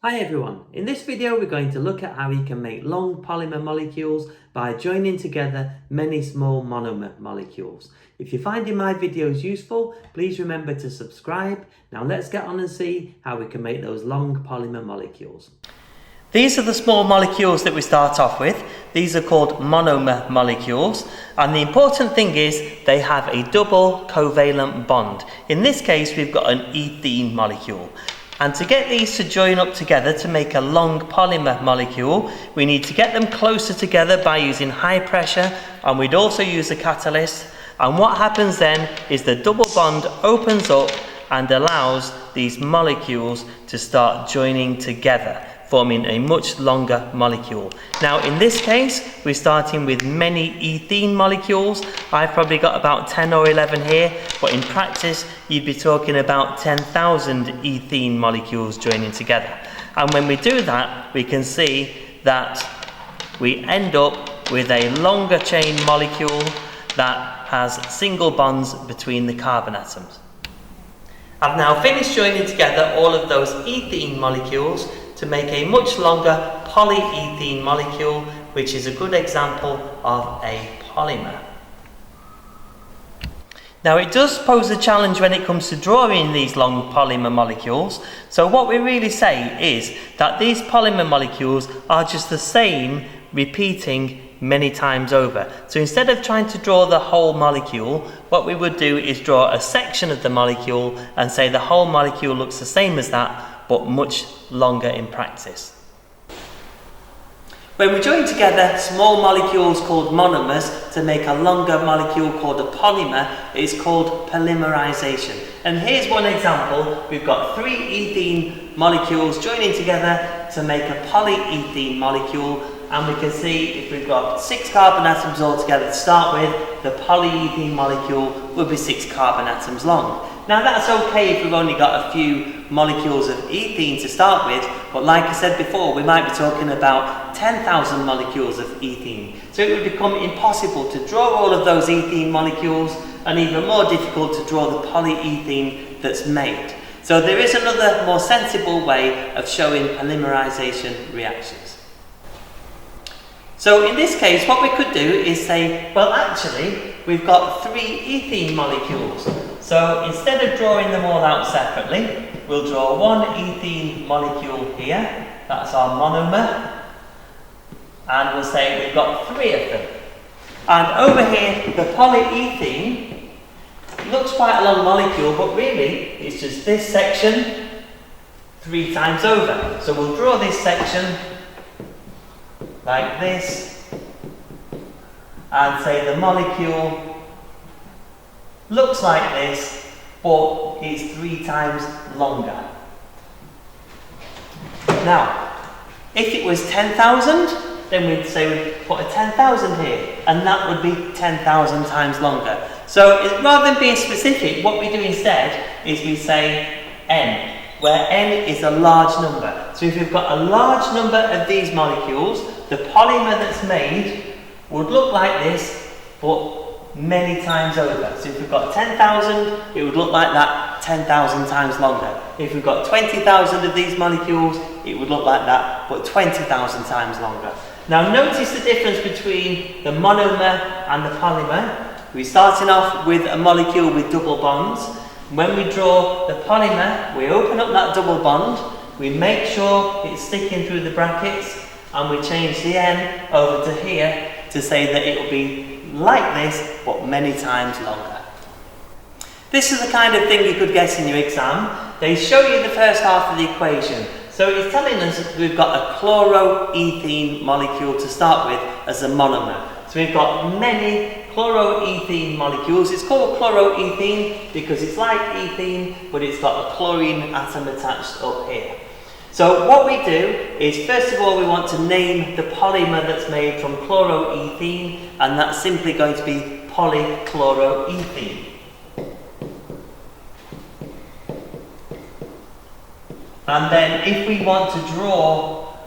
Hi everyone, in this video we're going to look at how you can make long polymer molecules by joining together many small monomer molecules. If you're finding my videos useful, please remember to subscribe. Now let's get on and see how we can make those long polymer molecules. These are the small molecules that we start off with. These are called monomer molecules, and the important thing is they have a double covalent bond. In this case we've got an ethene molecule. And to get these to join up together to make a long polymer molecule, we need to get them closer together by using high pressure, and we'd also use a catalyst. And what happens then is the double bond opens up and allows these molecules to start joining together, forming a much longer molecule. Now in this case, we're starting with many ethene molecules. I've probably got about 10 or 11 here, but in practice, you'd be talking about 10,000 ethene molecules joining together. And when we do that, we can see that we end up with a longer chain molecule that has single bonds between the carbon atoms. I've now finished joining together all of those ethene molecules to make a much longer polyethene molecule, which is a good example of a polymer. Now it does pose a challenge when it comes to drawing these long polymer molecules. So what we really say is that these polymer molecules are just the same, repeating many times over. So instead of trying to draw the whole molecule, what we would do is draw a section of the molecule and say the whole molecule looks the same as that, but much longer in practice. When we join together small molecules called monomers to make a longer molecule called a polymer, it's called polymerisation. And here's one example. We've got 3 ethene molecules joining together to make a polyethene molecule, and we can see if we've got 6 carbon atoms all together to start with, the polyethene molecule will be 6 carbon atoms long. Now that's okay if we've only got a few molecules of ethene to start with, but like I said before, we might be talking about 10,000 molecules of ethene. So it would become impossible to draw all of those ethene molecules, and even more difficult to draw the polyethene that's made. So there is another more sensible way of showing polymerization reactions. So in this case, what we could do is say, well actually, we've got 3 ethene molecules. So instead of drawing them all out separately, we'll draw one ethene molecule here. That's our monomer. And we'll say we've got 3 of them. And over here, the polyethene looks quite a long molecule, but really it's just this section 3 times over. So we'll draw this section like this and say the molecule looks like this, but it's 3 times longer. Now, if it was 10,000, then we'd say we'd put a 10,000 here, and that would be 10,000 times longer. So rather than being specific, what we do instead is we say n, where n is a large number. So if we've got a large number of these molecules, the polymer that's made would look like this, but many times over. So if we've got 10,000, it would look like that 10,000 times longer. If we've got 20,000 of these molecules, it would look like that, but 20,000 times longer. Now notice the difference between the monomer and the polymer. We're starting off with a molecule with double bonds. When we draw the polymer, we open up that double bond, we make sure it's sticking through the brackets, and we change the n over to here to say that it will be like this, but many times longer. This is the kind of thing you could get in your exam. They show you the first half of the equation. So it's telling us that we've got a chloroethene molecule to start with as a monomer. So we've got many chloroethene molecules. It's called chloroethene because it's like ethene, but it's got a chlorine atom attached up here. So what we do is, first of all, we want to name the polymer that's made from chloroethene, and that's simply going to be polychloroethene. And then if we want to draw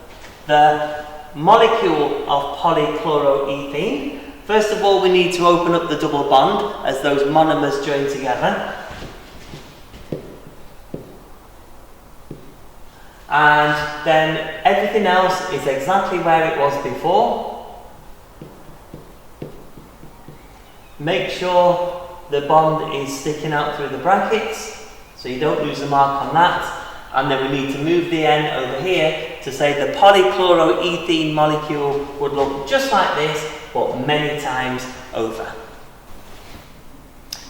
the molecule of polychloroethene, first of all we need to open up the double bond as those monomers join together. and then everything else is exactly where it was before. Make sure the bond is sticking out through the brackets so you don't lose the mark on that. And then we need to move the N over here to say the polychloroethene molecule would look just like this, but many times over.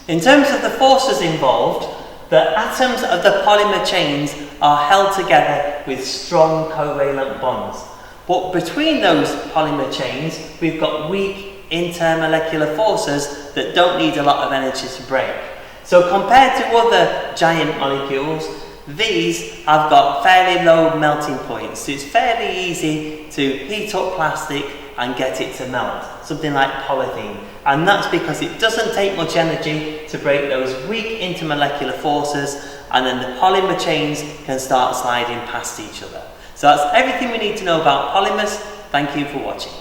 In terms of the forces involved, the atoms of the polymer chains are held together with strong covalent bonds. But between those polymer chains, we've got weak intermolecular forces that don't need a lot of energy to break. So compared to other giant molecules, these have got fairly low melting points. So it's fairly easy to heat up plastic and get it to melt, something like polythene. And that's because it doesn't take much energy to break those weak intermolecular forces, and then the polymer chains can start sliding past each other. So that's everything we need to know about polymers. Thank you for watching.